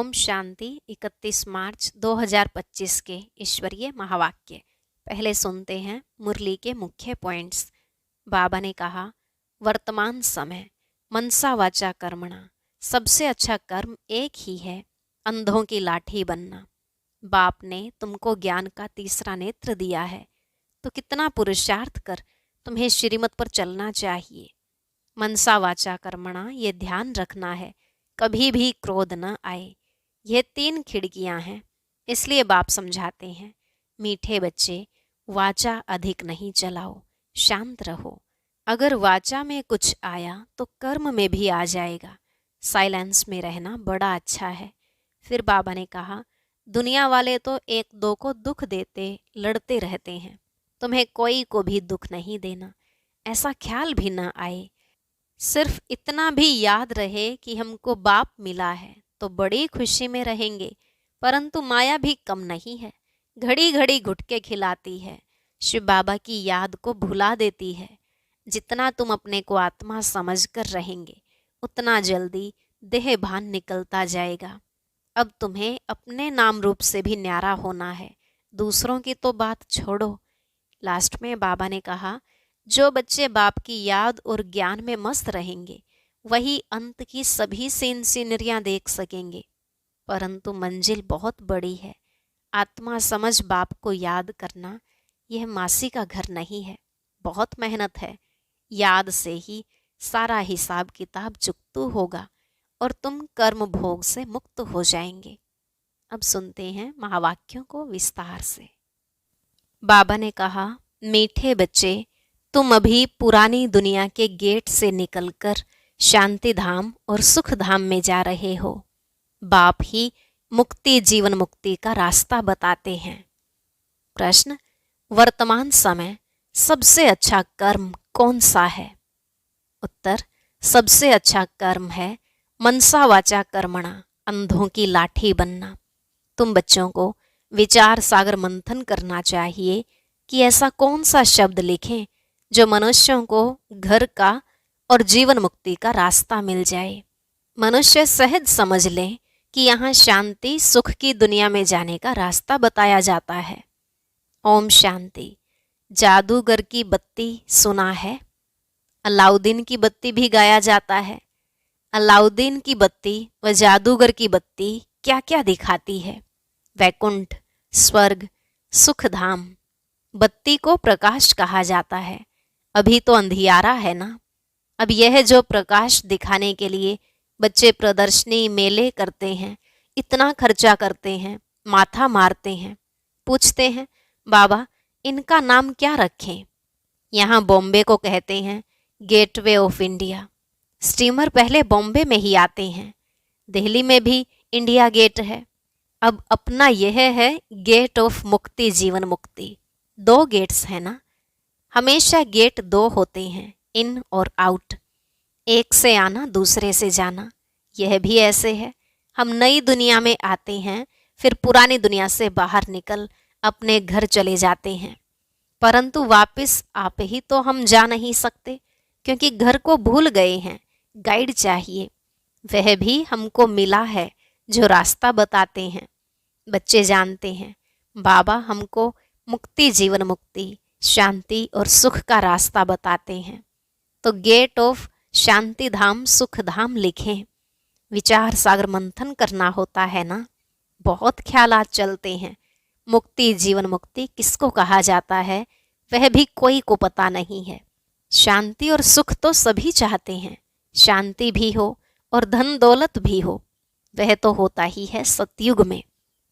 ओम शांति। 31 मार्च 2025 के ईश्वरीय महावाक्य। पहले सुनते हैं मुरली के मुख्य पॉइंट्स। बाबा ने कहा, वर्तमान समय मनसा वाचा कर्मणा, सबसे अच्छा कर्म एक ही है, अंधों की लाठी बनना। बाप ने तुमको ज्ञान का तीसरा नेत्र दिया है, तो कितना पुरुषार्थ कर तुम्हें श्रीमत पर चलना चाहिए। मनसा वाचा कर्मणा, ये ध्यान रखना है कभी भी क्रोध न आए। यह 3 खिड़कियां हैं, इसलिए बाप समझाते हैं, मीठे बच्चे वाचा अधिक नहीं चलाओ, शांत रहो। अगर वाचा में कुछ आया तो कर्म में भी आ जाएगा। साइलेंस में रहना बड़ा अच्छा है। फिर बाबा ने कहा, दुनिया वाले तो एक दो को दुख देते लड़ते रहते हैं, तुम्हें कोई को भी दुख नहीं देना, ऐसा ख्याल भी न आए। सिर्फ इतना भी याद रहे कि हमको बाप मिला है तो बड़ी खुशी में रहेंगे। परंतु माया भी कम नहीं है, घड़ी घड़ी गुटके खिलाती है, शिव बाबा की याद को भुला देती है। जितना तुम अपने को आत्मा समझकर रहेंगे, उतना जल्दी देह भान निकलता जाएगा। अब तुम्हें अपने नाम रूप से भी न्यारा होना है, दूसरों की तो बात छोड़ो। लास्ट में बाबा ने कहा, जो बच्चे बाप की याद और ज्ञान में मस्त रहेंगे, वही अंत की सभी सीनरियां देख सकेंगे। परंतु मंजिल बहुत बड़ी है। आत्मा समझ बाप को याद करना यह मासी का घर नहीं है, बहुत मेहनत है। याद से ही सारा हिसाब किताब चुकतू होगा और तुम कर्म भोग से मुक्त हो जाएंगे। अब सुनते हैं महावाक्यों को विस्तार से। बाबा ने कहा, मीठे बच्चे, तुम अभी पुरानी दुनिया के गेट से निकलकर शांति धाम और सुख धाम में जा रहे हो। बाप ही मुक्ति जीवन मुक्ति का रास्ता बताते हैं। प्रश्न, वर्तमान समय सबसे अच्छा कर्म कौन सा है? उत्तर, सबसे अच्छा कर्म है मनसा वाचा कर्मणा, अंधों की लाठी बनना। तुम बच्चों को विचार सागर मंथन करना चाहिए कि ऐसा कौन सा शब्द लिखें जो मनुष्यों को घर का और जीवन मुक्ति का रास्ता मिल जाए। मनुष्य सहज समझ लें कि यहाँ शांति सुख की दुनिया में जाने का रास्ता बताया जाता है। ओम शांति। जादूगर की बत्ती सुना है? अलाउद्दीन की बत्ती भी गाया जाता है। अलाउद्दीन की बत्ती व जादूगर की बत्ती क्या क्या दिखाती है? वैकुंठ, स्वर्ग, सुख धाम। बत्ती को प्रकाश कहा जाता है। अभी तो अंधियारा है ना। अब यह जो प्रकाश दिखाने के लिए बच्चे प्रदर्शनी मेले करते हैं, इतना खर्चा करते हैं, माथा मारते हैं, पूछते हैं, बाबा इनका नाम क्या रखें? यहाँ बॉम्बे को कहते हैं गेटवे ऑफ इंडिया। स्टीमर पहले बॉम्बे में ही आते हैं। दिल्ली में भी इंडिया गेट है। अब अपना यह है गेट ऑफ मुक्ति जीवन मुक्ति। 2 गेट्स हैं ना। हमेशा गेट 2 होते हैं, इन और आउट। एक से आना, दूसरे से जाना। यह भी ऐसे है। हम नई दुनिया में आते हैं, फिर पुरानी दुनिया से बाहर निकल अपने घर चले जाते हैं। परंतु वापस आप ही तो हम जा नहीं सकते, क्योंकि घर को भूल गए हैं। गाइड चाहिए। वह भी हमको मिला है जो रास्ता बताते हैं। बच्चे जानते हैं, बाबा हमको मुक्ति जीवन मुक्ति, शांति और सुख का रास्ता बताते हैं। तो गेट ऑफ शांति धाम सुख धाम लिखें। विचार सागर मंथन करना होता है ना। बहुत ख्यालात चलते हैं। मुक्ति जीवन मुक्ति किसको कहा जाता है, वह भी कोई को पता नहीं है। शांति और सुख तो सभी चाहते हैं। शांति भी हो और धन दौलत भी हो, वह तो होता ही है सतयुग में।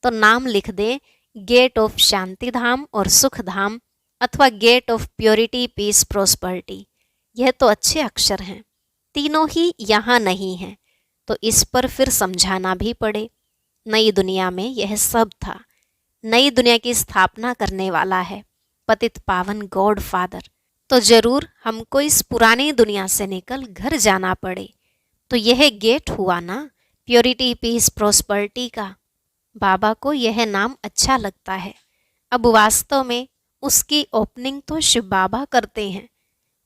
तो नाम लिख दे गेट ऑफ शांति धाम और सुख धाम, अथवा गेट ऑफ प्योरिटी पीस प्रोस्पर्टी। यह तो अच्छे अक्षर हैं। तीनों ही यहाँ नहीं हैं, तो इस पर फिर समझाना भी पड़े। नई दुनिया में यह सब था। नई दुनिया की स्थापना करने वाला है पतित पावन गॉड फादर। तो जरूर हमको इस पुरानी दुनिया से निकल घर जाना पड़े। तो यह गेट हुआ ना प्योरिटी पीस प्रोस्पर्टी का। बाबा को यह नाम अच्छा लगता है। अब वास्तव में उसकी ओपनिंग तो शिव बाबा करते हैं,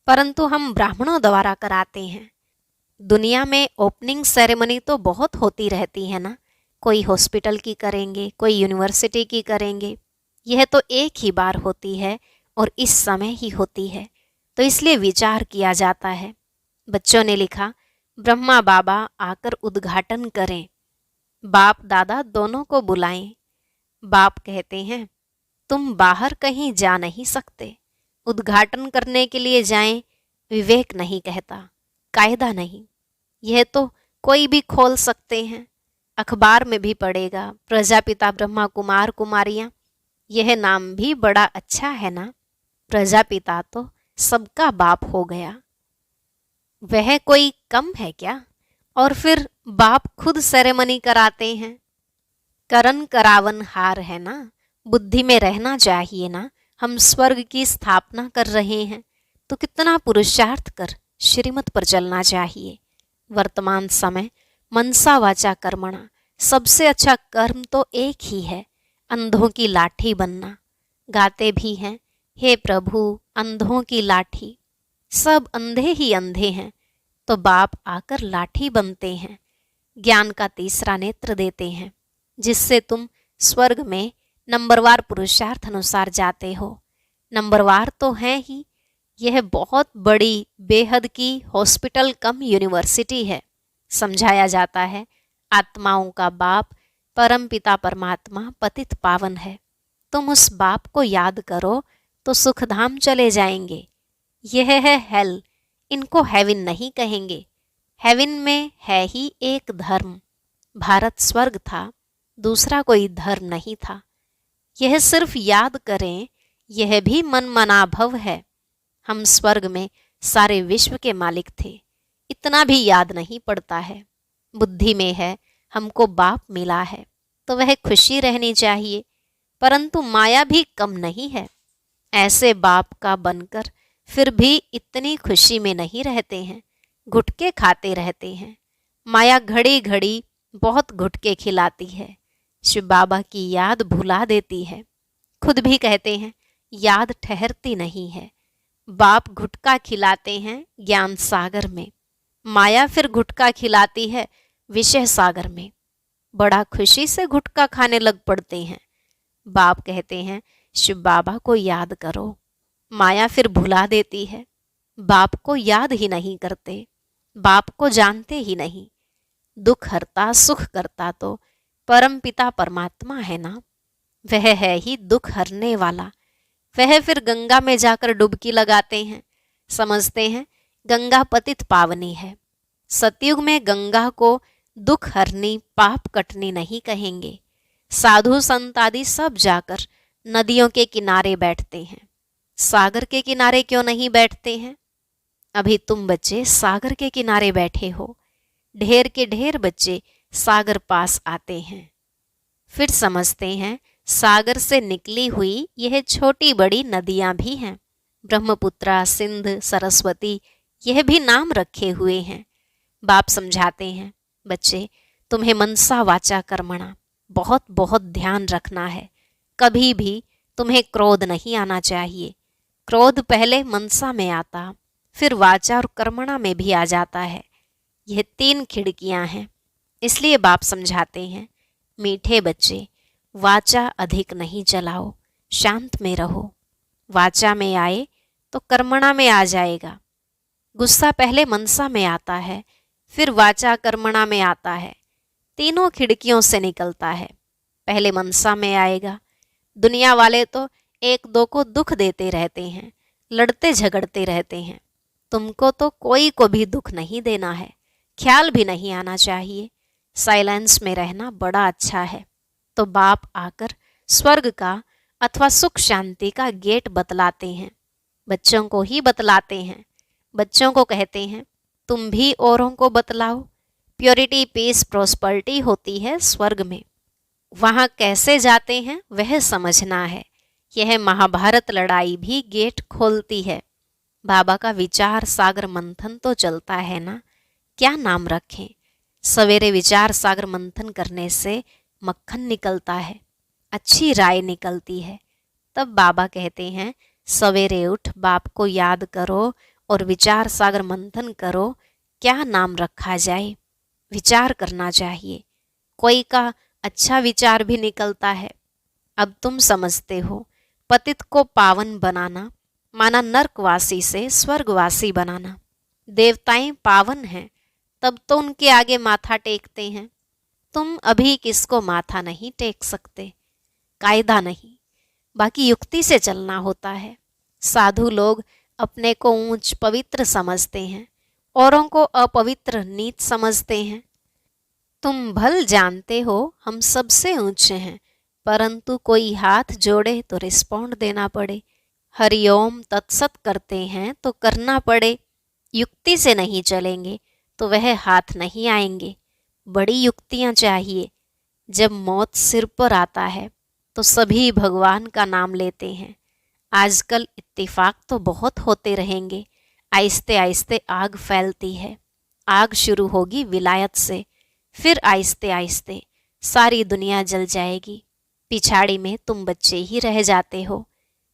परंतु हम ब्राह्मणों द्वारा कराते हैं। दुनिया में ओपनिंग सेरेमनी तो बहुत होती रहती है ना। कोई हॉस्पिटल की करेंगे, कोई यूनिवर्सिटी की करेंगे। यह तो एक ही बार होती है और इस समय ही होती है, तो इसलिए विचार किया जाता है। बच्चों ने लिखा, ब्रह्मा बाबा आकर उद्घाटन करें। बाप दादा दोनों को बुलाएं। बाप कहते हैं, तुम बाहर कहीं जा नहीं सकते, उद्घाटन करने के लिए जाएं, विवेक नहीं कहता, कायदा नहीं। यह तो कोई भी खोल सकते हैं, अखबार में भी पढ़ेगा, प्रजापिता ब्रह्मा कुमार कुमारियां। यह नाम भी बड़ा अच्छा है ना, प्रजापिता तो सबका बाप हो गया। वह कोई कम है क्या? और फिर बाप खुद सेरेमनी कराते हैं। करन करावन हार है ना, बुद्धि में रहना चाहिए ना। हम स्वर्ग की स्थापना कर रहे हैं तो कितना पुरुषार्थ कर श्रीमत पर चलना चाहिए। वर्तमान समय मनसा वाचा कर्मणा, सबसे अच्छा कर्म तो एक ही है, अंधों की लाठी बनना। गाते भी हैं, हे प्रभु अंधों की लाठी। सब अंधे ही अंधे हैं, तो बाप आकर लाठी बनते हैं, ज्ञान का तीसरा नेत्र देते हैं, जिससे तुम स्वर्ग में नंबरवार पुरुषार्थ अनुसार जाते हो। नंबरवार तो है ही, यह बहुत बड़ी बेहद की हॉस्पिटल कम यूनिवर्सिटी है। समझाया जाता है, आत्माओं का बाप परम पिता परमात्मा पतित पावन है। तुम उस बाप को याद करो तो सुखधाम चले जाएंगे। यह है हेल, इनको हेवन नहीं कहेंगे। हेवन में है ही एक धर्म, भारत स्वर्ग था, दूसरा कोई धर्म नहीं था। यह सिर्फ याद करें, यह भी मन मनाभव है। हम स्वर्ग में सारे विश्व के मालिक थे, इतना भी याद नहीं पड़ता है। बुद्धि में है हमको बाप मिला है तो वह खुशी रहनी चाहिए, परंतु माया भी कम नहीं है। ऐसे बाप का बनकर फिर भी इतनी खुशी में नहीं रहते हैं, गुटके खाते रहते हैं। माया घड़ी घड़ी बहुत गुटके खिलाती है, शिव बाबा की याद भुला देती है। खुद भी कहते हैं, याद ठहरती नहीं है। बाप गुटका खिलाते हैं ज्ञान सागर में, माया फिर गुटका खिलाती है विषय सागर में। बड़ा खुशी से गुटका खाने लग पड़ते हैं। बाप कहते हैं, शिव बाबा को याद करो। माया फिर भुला देती है, बाप को याद ही नहीं करते, बाप को जानते ही नहीं। दुख हरता सुख करता तो परम पिता परमात्मा है ना, वह है ही दुख हरने वाला। वह फिर गंगा में जाकर डुबकी लगाते हैं, समझते हैं गंगा पतित पावनी है। सतयुग में गंगा को दुख हरनी पाप कटनी नहीं कहेंगे। साधु संत आदि सब जाकर नदियों के किनारे बैठते हैं, सागर के किनारे क्यों नहीं बैठते हैं? अभी तुम बच्चे सागर के किनारे बैठे हो, ढेर के ढेर बच्चे सागर पास आते हैं। फिर समझते हैं सागर से निकली हुई यह छोटी बड़ी नदियां भी हैं, ब्रह्मपुत्रा सिंध सरस्वती, यह भी नाम रखे हुए हैं। बाप समझाते हैं, बच्चे तुम्हें मनसा वाचा कर्मणा बहुत बहुत ध्यान रखना है। कभी भी तुम्हें क्रोध नहीं आना चाहिए। क्रोध पहले मनसा में आता, फिर वाचा और कर्मणा में भी आ जाता है। यह 3 खिड़कियां हैं। इसलिए बाप समझाते हैं, मीठे बच्चे वाचा अधिक नहीं चलाओ, शांत में रहो। वाचा में आए तो कर्मणा में आ जाएगा। गुस्सा पहले मनसा में आता है, फिर वाचा कर्मणा में आता है। तीनों खिड़कियों से निकलता है। पहले मनसा में आएगा। दुनिया वाले तो एक दो को दुख देते रहते हैं, लड़ते झगड़ते रहते हैं। तुमको तो कोई को भी दुख नहीं देना है, ख्याल भी नहीं आना चाहिए। साइलेंस में रहना बड़ा अच्छा है। तो बाप आकर स्वर्ग का अथवा सुख शांति का गेट बतलाते हैं, बच्चों को ही बतलाते हैं। बच्चों को कहते हैं, तुम भी औरों को बतलाओ। प्योरिटी पीस प्रोस्पर्टी होती है स्वर्ग में। वहाँ कैसे जाते हैं वह समझना है। यह महाभारत लड़ाई भी गेट खोलती है। बाबा का विचार सागर मंथन तो चलता है ना, क्या नाम रखें? सवेरे विचार सागर मंथन करने से मक्खन निकलता है, अच्छी राय निकलती है। तब बाबा कहते हैं, सवेरे उठ बाप को याद करो और विचार सागर मंथन करो, क्या नाम रखा जाए। विचार करना चाहिए। कोई का अच्छा विचार भी निकलता है। अब तुम समझते हो, पतित को पावन बनाना माना नर्कवासी से स्वर्गवासी बनाना। देवताएं पावन हैं, तब तो उनके आगे माथा टेकते हैं। तुम अभी किसको माथा नहीं टेक सकते। कायदा नहीं, बाकी युक्ति से चलना होता है। साधु लोग अपने को ऊंच पवित्र समझते हैं, औरों को अपवित्र नीच समझते हैं। तुम भल जानते हो हम सबसे ऊंचे हैं, परंतु कोई हाथ जोड़े तो रिस्पॉन्ड देना पड़े। हरिओम तत्सत करते हैं तो करना पड़े। युक्ति से नहीं चलेंगे तो वह हाथ नहीं आएंगे। बड़ी युक्तियां चाहिए। जब मौत सिर पर आता है तो सभी भगवान का नाम लेते हैं। आजकल इत्तेफाक तो बहुत होते रहेंगे। आहिस्ते आहिस्ते आग फैलती है। आग शुरू होगी विलायत से, फिर आहिस्ते आहिस्ते सारी दुनिया जल जाएगी। पिछाड़ी में तुम बच्चे ही रह जाते हो।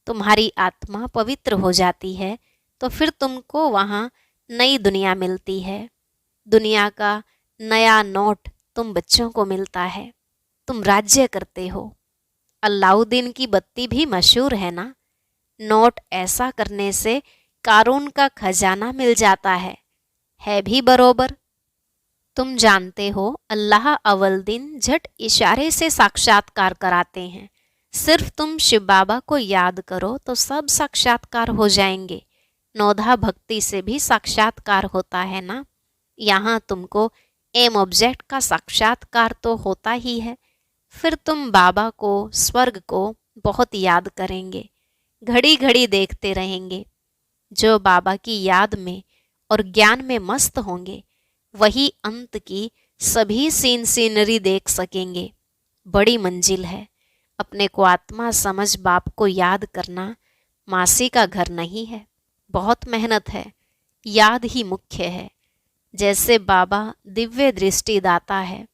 तुम्हारी आत्मा पवित्र हो जाती है तो फिर तुमको वहाँ नई दुनिया मिलती है। दुनिया का नया नोट तुम बच्चों को मिलता है। तुम राज्य करते हो। अलाउद्दीन की बत्ती भी मशहूर है ना। नोट ऐसा करने से कारून का खजाना मिल जाता है भी बरोबर। तुम जानते हो अल्लाह अव्वल दिन झट इशारे से साक्षात्कार कराते हैं। सिर्फ तुम शिव बाबा को याद करो तो सब साक्षात्कार हो जाएंगे। नौधा भक्ति से भी साक्षात्कार होता है ना। यहाँ तुमको एम ऑब्जेक्ट का साक्षात्कार तो होता ही है। फिर तुम बाबा को, स्वर्ग को बहुत याद करेंगे, घड़ी घड़ी देखते रहेंगे। जो बाबा की याद में और ज्ञान में मस्त होंगे वही अंत की सभी सीनरी देख सकेंगे। बड़ी मंजिल है। अपने को आत्मा समझ बाप को याद करना मासी का घर नहीं है। बहुत मेहनत है। याद ही मुख्य है। जैसे बाबा दिव्य दृष्टि दाता है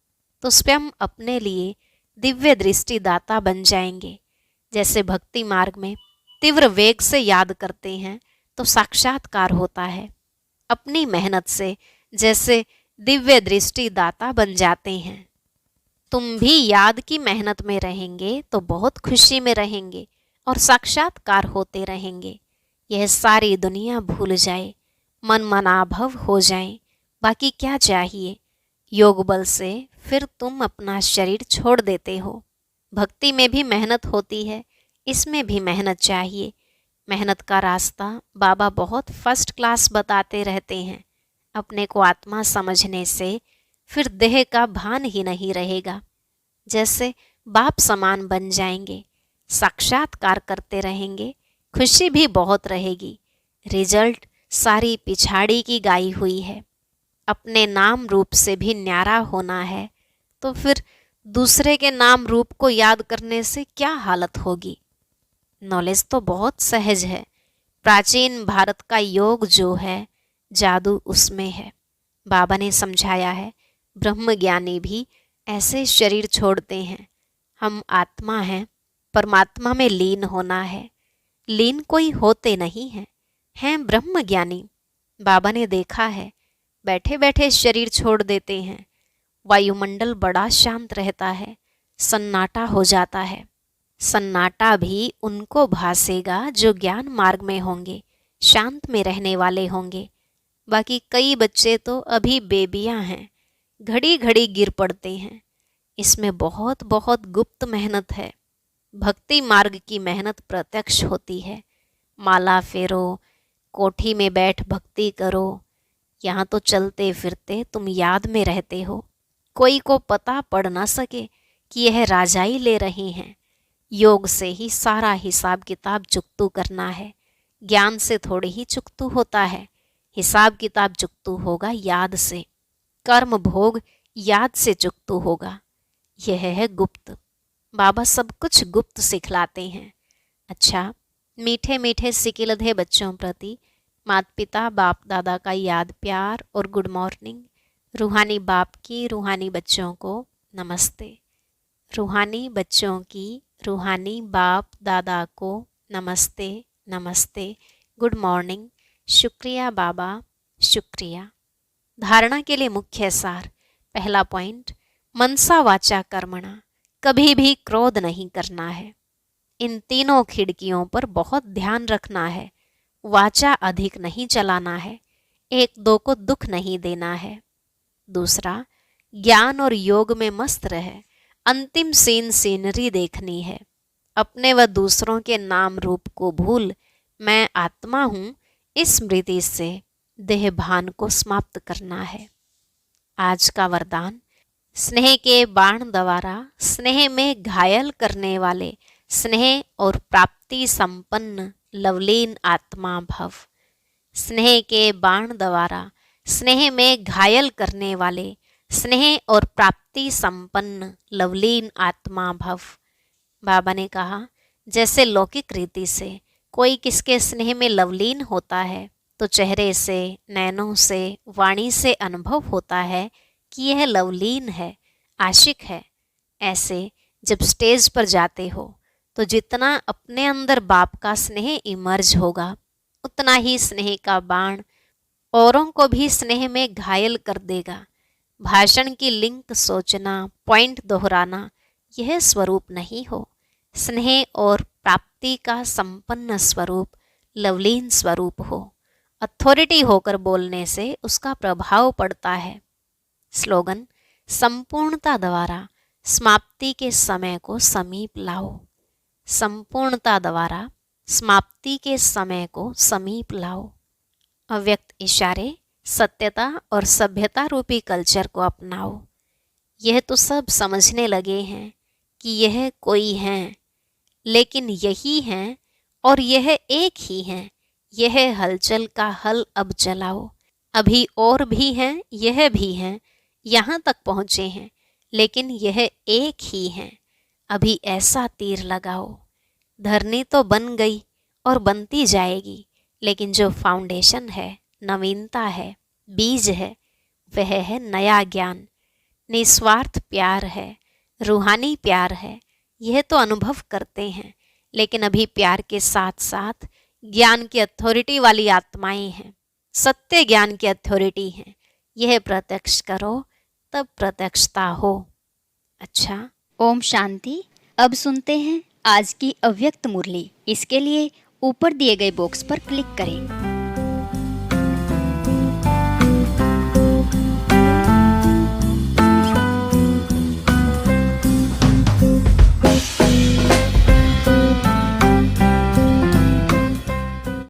तो स्वयं अपने लिए दिव्य दृष्टि दाता बन जाएंगे। जैसे भक्ति मार्ग में तीव्र वेग से याद करते हैं तो साक्षात्कार होता है। अपनी मेहनत से जैसे दिव्य दृष्टि दाता बन जाते हैं। तुम भी याद की मेहनत में रहेंगे तो बहुत खुशी में रहेंगे और साक्षात्कार होते रहेंगे। यह सारी दुनिया भूल जाए, मन मनाभव हो जाए, बाकी क्या चाहिए। योग बल से फिर तुम अपना शरीर छोड़ देते हो। भक्ति में भी मेहनत होती है, इसमें भी मेहनत चाहिए। मेहनत का रास्ता बाबा बहुत फर्स्ट क्लास बताते रहते हैं। अपने को आत्मा समझने से फिर देह का भान ही नहीं रहेगा। जैसे बाप समान बन जाएंगे, साक्षात्कार करते रहेंगे, खुशी भी बहुत रहेगी। रिजल्ट सारी पिछाड़ी की गाई हुई है। अपने नाम रूप से भी न्यारा होना है तो फिर दूसरे के नाम रूप को याद करने से क्या हालत होगी। नॉलेज तो बहुत सहज है। प्राचीन भारत का योग जो है, जादू उसमें है। बाबा ने समझाया है, ब्रह्म ज्ञानी भी ऐसे शरीर छोड़ते हैं। हम आत्मा हैं, परमात्मा में लीन होना है। लीन कोई होते नहीं हैं ब्रह्म ज्ञानी। बाबा ने देखा है, बैठे बैठे शरीर छोड़ देते हैं। वायुमंडल बड़ा शांत रहता है, सन्नाटा हो जाता है। सन्नाटा भी उनको भासेगा जो ज्ञान मार्ग में होंगे, शांत में रहने वाले होंगे। बाकी कई बच्चे तो अभी बेबियां हैं, घड़ी घड़ी गिर पड़ते हैं। इसमें बहुत बहुत गुप्त मेहनत है। भक्ति मार्ग की मेहनत प्रत्यक्ष होती है। माला फेरो, कोठी में बैठ भक्ति करो। यहाँ तो चलते फिरते तुम याद में रहते हो। कोई को पता पड़ ना सके कि यह राजा ही ले रहे हैं। योग से ही सारा हिसाब किताब चुकतू करना है। ज्ञान से थोड़ी ही चुकतू होता है। हिसाब किताब चुकतू होगा याद से। कर्म भोग याद से चुकतू होगा। यह है गुप्त। बाबा सब कुछ गुप्त सिखलाते हैं। अच्छा, मीठे मीठे सिकिलधे बच्चों प्रति माता पिता बाप दादा का याद प्यार और गुड मॉर्निंग। रूहानी बाप की रूहानी बच्चों को नमस्ते। रूहानी बच्चों की रूहानी बाप दादा को नमस्ते नमस्ते, गुड मॉर्निंग, शुक्रिया बाबा, शुक्रिया। धारणा के लिए मुख्य सार। पहला पॉइंट, मनसा वाचा कर्मणा। कभी भी क्रोध नहीं करना है। इन तीनों खिड़कियों पर बहुत ध्यान रखना है। वाचा अधिक नहीं चलाना है। एक दो को दुख नहीं देना है। दूसरा, ज्ञान और योग में मस्त रहे। अंतिम सीनरी देखनी है। अपने व दूसरों के नाम रूप को भूल मैं आत्मा हूं इस स्मृति से देह भान को समाप्त करना है। आज का वरदान, स्नेह के बाण द्वारा स्नेह में घायल करने वाले स्नेह और प्राप्ति संपन्न लवलीन आत्मा भव। स्नेह के बाण द्वारा स्नेह में घायल करने वाले स्नेह और प्राप्ति संपन्न लवलीन आत्मा भव। बाबा ने कहा, जैसे लौकिक रीति से कोई किसके स्नेह में लवलीन होता है तो चेहरे से, नैनों से, वाणी से अनुभव होता है कि यह लवलीन है, आशिक है। ऐसे जब स्टेज पर जाते हो तो जितना अपने अंदर बाप का स्नेह इमर्ज होगा, उतना ही स्नेह का बाण औरों को भी स्नेह में घायल कर देगा। भाषण की लिंक सोचना, पॉइंट दोहराना, यह स्वरूप नहीं हो। स्नेह और प्राप्ति का संपन्न स्वरूप लवलीन स्वरूप हो। अथॉरिटी होकर बोलने से उसका प्रभाव पड़ता है। स्लोगन, संपूर्णता द्वारा समाप्ति के समय को समीप लाओ। संपूर्णता द्वारा समाप्ति के समय को समीप लाओ। अव्यक्त इशारे, सत्यता और सभ्यता रूपी कल्चर को अपनाओ। यह तो सब समझने लगे हैं कि यह कोई हैं, लेकिन यही हैं और यह एक ही हैं। यह हलचल का हल अब चलाओ। अभी और भी हैं, यह भी हैं, यहाँ तक पहुँचे हैं, लेकिन यह एक ही हैं। अभी ऐसा तीर लगाओ। धरनी तो बन गई और बनती जाएगी, लेकिन जो फाउंडेशन है, नवीनता है, बीज है, वह है नया ज्ञान। निस्वार्थ प्यार है, रूहानी प्यार है। यह तो अनुभव करते हैं, लेकिन अभी प्यार के साथ साथ ज्ञान की अथॉरिटी वाली आत्माएं हैं, सत्य ज्ञान की अथॉरिटी हैं। यह प्रत्यक्ष करो, तब प्रत्यक्षता हो। अच्छा, ओम शांति। अब सुनते हैं आज की अव्यक्त मुरली। इसके लिए ऊपर दिए गए बॉक्स पर क्लिक करें।